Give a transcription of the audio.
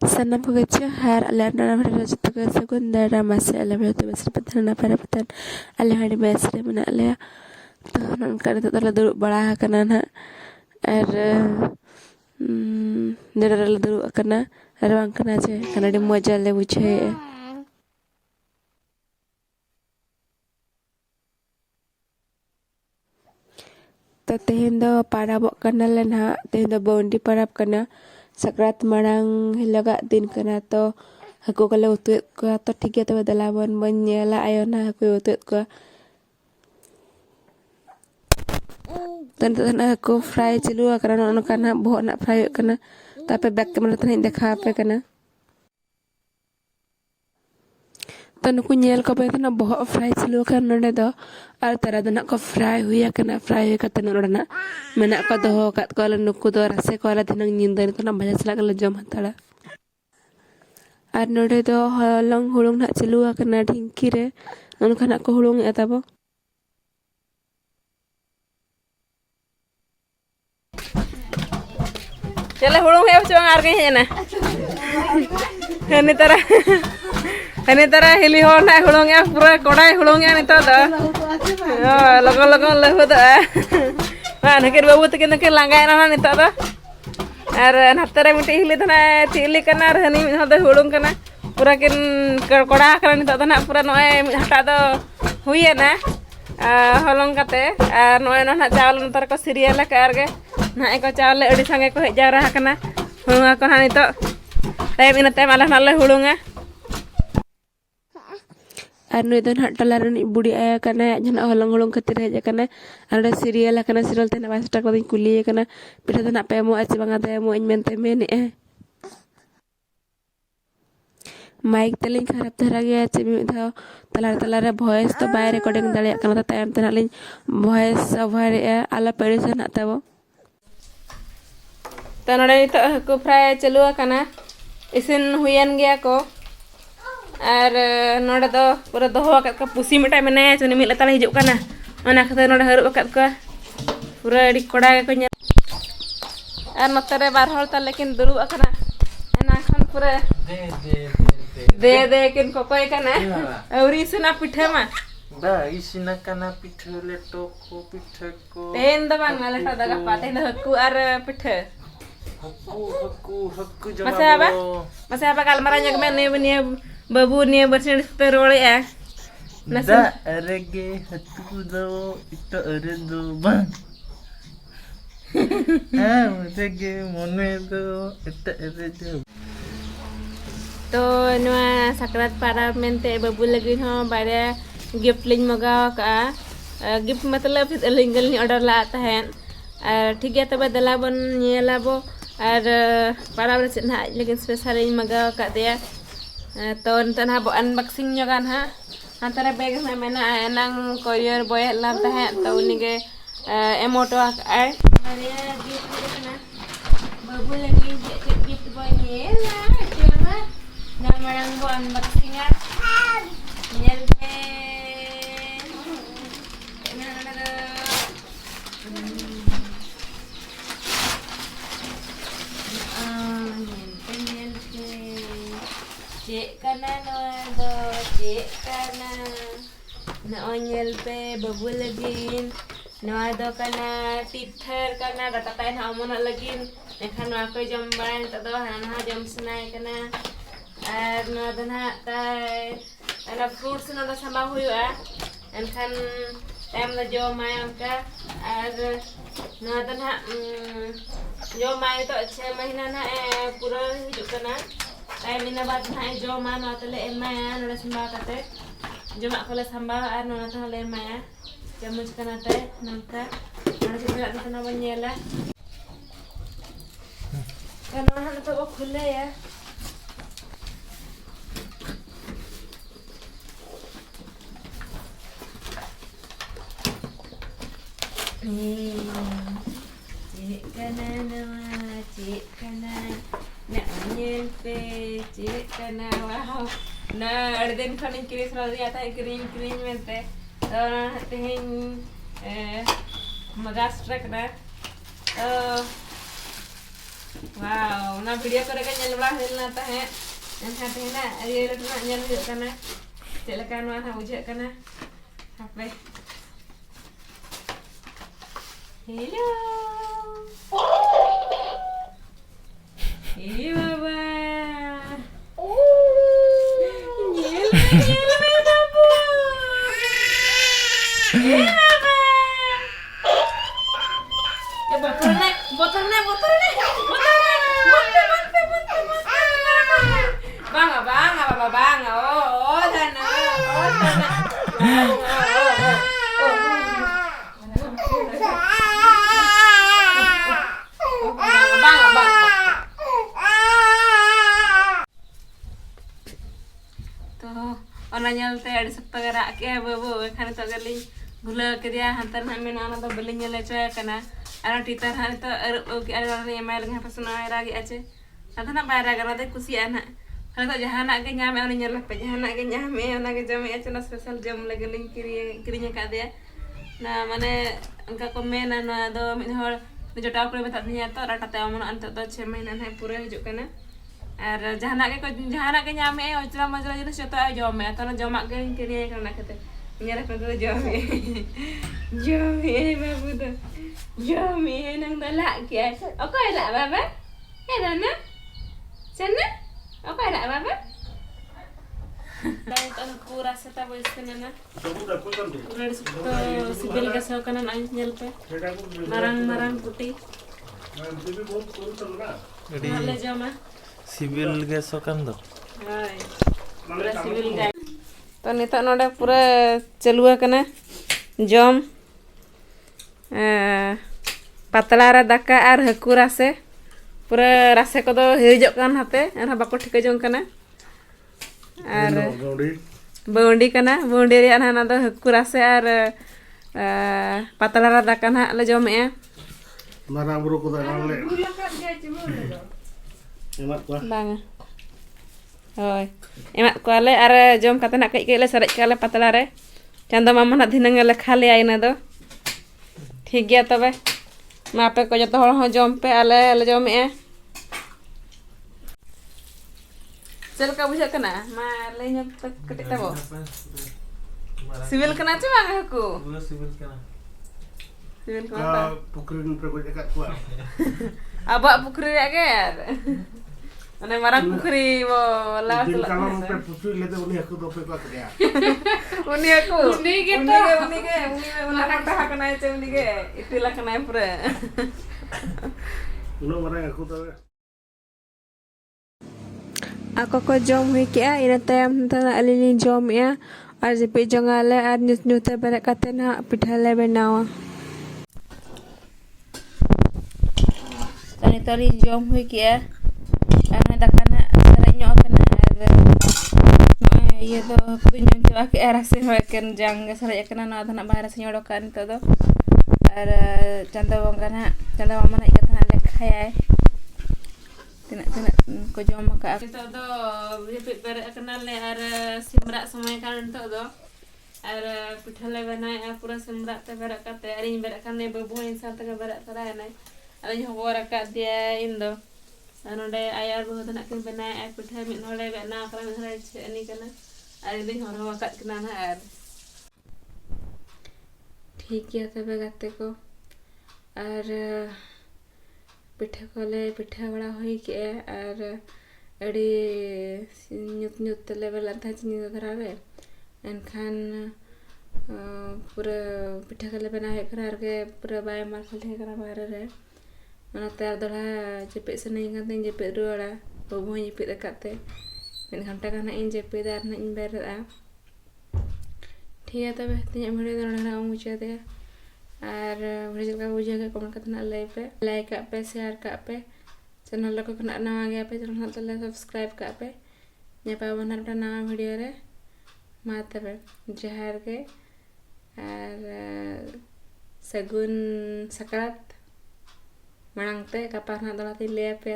Sana bekerja har alam dalam hari rajut tugas sekundara masih alam itu masih petana para petan alam hari masih mana alam tahanan karena itu terlalu dulu bala karena na dari dulu karena rawang karena aja karena di muajal le buce tehen do parabok karena lena tehen do bondi parab karena sakrat marang hilaga din karena to aku kalau utut ko to tiga to dalawan menyela ayona aku utut ko tan aku fry cilu karena ono karena boh nak fry karena tapi back kemana tan dekha pe karena tan aku nyel ko pe tan boh fry cilu kan nonde do ar tara dan ko fry huya karena fry ka tan nonde mena ko do kat ko lan nuku do rase ko la dinang nyindan tan banyak selak la jom hatala ar nonde do long hulung nak cilu karena dhingki re non kana ko hulung etabo चले हुड़ों है बच्चों are गए हैं ना हनी तरह हिली हो ना हुड़ों है पूरा कोड़ा हुड़ों है नहीं तो लगो लगो लगो तो हाँ नकर बाबू तो किन्हें लंगा है ना नहीं तो और नहत्तरे मिट्टी हिली तो ना तिली करना हनी मिठाई तो हुड़ों करना पूरा किन कोड़ा करना नहीं तो ना पूरा नॉय हटा तो हुई है ना हॉलों करते नॉय ना चावल नतर को सीरियल कर गए ना एको चावल अड़ी संगे को हेजा रहा कना हुड़ुंगा को ना नितो टाइम इन टाइम आला नाले हुड़ुंगा ar nu don hat talaran budi aya kana jana holong holong khatir heja kana ada serial kana serial tena bas tak ladin kuli kana pita tena pe mo aci banga te mo mente mene mic teling kharap dhara gaya aci mi tha talar voice to bay recording dale kana ta time tena lin voice over ala perison atabo तो नोड़े तो हकू fry चलू करना इसिन हुयन गया को और नोड़े तो पूरा दोहो का पुसी मिटाई मने चुनी मिल तले हिजुक करना ओना खातिर नोड़े हरुब का पूरा एडी कोड़ा को ᱧᱮᱞ और नतरे बार हर ता लेकिन दुरुब करना एना खन पूरा दे किन कोकोय करना औरी सुना पिठे मा दा इसिना कना पिठे लेटो को पिठे को तेन द बांग लेटा दगा पाते हकू और पिठे हक्ku masih apa kalmaranya kemen nih babu nih bersih terole ya nasa rege hatu do itu do bang rege mone do itu do to nua sakrat para mente babu lagi ho bare gift link magaw ka gift मतलब lingual ni order la tahen ठीक है तब दला बन ये लाबो और para bersit nah lagi spesial ini magaw kak dia तो नतन हा अनबॉक्सिंग जगह हा antara bag में मैंने नंग कोरियर बॉय lam tahen तो उन्हीं emoto ay babu lagi gift boy ni lah cuma nama yang bo unboxing nyel pe cek kanan do cek kanan na onyel pe babu lagin na do kana tither kana data tain hamon lagin ekhan ako jom baran ta do hana jom snai kana ar na dana tai ana fruits na sama huya enkhan em la jo mayam ka ar na dana jo may to 6 mahina na pura hijuk kana time in बात ना जो मान आतले एमाया नोडे संबा कते जो मा कोले Samba are नोना तले एमाया चमच कनाते नंका नोडे सिपला तना बनेला कनो हन तो खुले या cik kanan nak onion pe cik kanan wow na earthen खाने के लिए सलाद आता है क्रीम में ते तेहन मगास ट्रक ना Wow, nah video ko kan nyel blah hil na tahe. Yang hati na ari na nyel hil kana. Cek lekan wan ha ujek kana. Hape. Hello. Iya baba. Nyel babu. Iya baba. Botolnya. Bang. Oh, sana. Bang. Tuh, orangnya teh ada sepagerak ke babu, kan itu kali gula ke dia hantar namin anak tuh belinya leceh karena anak titar hari itu ada orang yang main dengan personal lagi aja. Nanti nak bayar karena teh kusi anak. Kalau tak jahan nak ke nyame orang nyerlah pe jahan nak ke nyame anak ke jam aja na spesial jam lagi ling kirinya kat dia. Nah mana engkau komen anu do min hor jota aku lebat tanya tu rata teh amun antuk tu cemainan hai pura hijuk kana. Ar jahan nak ke nyame ojra majra jenis jota jom atau jomak ke kirinya kana kata. Nyerah pada jome. Jome babu tu. Jome nang dalak ke. Aku elak baba? Dana? Sana? Aku elak baba? Dan aku rasa tak boleh sebenarnya. Udah suka sibil gasau kanan aing nyelpe. Marang putih. Jadi Mana jama? sibil gesokan tuh. Hai. Pura sibil gas. तो नितो नोडे पूरा चलुआ कना जम पतला रा दाका are हकु रासे पूरा रासे को हिजो कान हाते एन बाको ठिका जों कना आर बौंडी कना बौंडी रे ना दो हकु रासे आर पतला रा दाका ना ले जमे Marang buru ko da le. Emak ko. Bang. Hoi. Emak kuale are jom kata nak kai le sarek kale patala re. Chando mama nak dhinang le khale aina do. ठीक गया तबे मा पे को जतो हर हो जम पे आले जम ए चल का बुझा कना मा ले न्य कटि तबो सिविल कना छ मा को सिविल कना Pukrin pe ko dekat ko. abak pukri age यार ane marang pukri wo la Din kalau pe putri le te uni aku do pe ko dia. uni aku uni ke uni kata hakana che uni ke itulah kena pura Uno marang aku do. Ako ko jom hui kia ina tayam tana alini jom ya ar jepe jongale ar nyut te bare katena pithale benawa tani tari jom hui kia ana dakana sare nyo kana ar iya do kudu nyom jawa ke rasi hoeken jang sare kana na thana bahara se nyodo kan to do ar chanda wongana chanda mama na ikatana lekhaya Tinak ko jom ka itu do jepit bare kenal le ar simrak samay kan to do ar pithale banai ar pura simrak te bare kate arin bare kan ne babu insan te bare tara nai arin hobor ka dia indo anode ayar bahu tanak kin banai ar pitha min hole bena kala min hole ani kana ar din hor wakat kana na ar ठीक है तबे गाते को और पिठा कोले पिठा बड़ा होई के और अड़ी nyut tele bela था चिनी धरा रे एनखान पूरा पिठा कोले बना है करा के पूरा बाय मार खले करा बाहर रे मना तैयार दला जेपे से नहीं करते जेपे रुड़ा बबू जेपे दकाते मेन घंटा का ना इन जेपे दार ना इन बेरा ठीक है तबे तिnya वीडियो दोना मुझे दे और वीडियो का बुझे के कमेंट करना लाइक पे शेयर पे चैनल को कना नवा गया पे चैनल तो सब्सक्राइब पे ᱧᱟᱯᱟᱢ ᱵᱚᱱ ᱟᱨ ᱱᱟᱣᱟ ᱵᱷᱤᱰᱤᱭᱳ ᱨᱮ ᱢᱟ ᱛᱚᱵᱮ ᱡᱚᱦᱟᱨ ᱜᱮ ᱟᱨ ᱥᱟᱹᱜᱩᱱ ᱥᱟᱠᱨᱟᱛ ᱢᱟᱲᱟᱝ ᱛᱮ ᱜᱟᱯᱟ ᱱᱟᱜ ᱫᱚᱲᱟ ᱛᱤᱧ ᱞᱟᱹᱭ ᱟᱯᱮᱭᱟ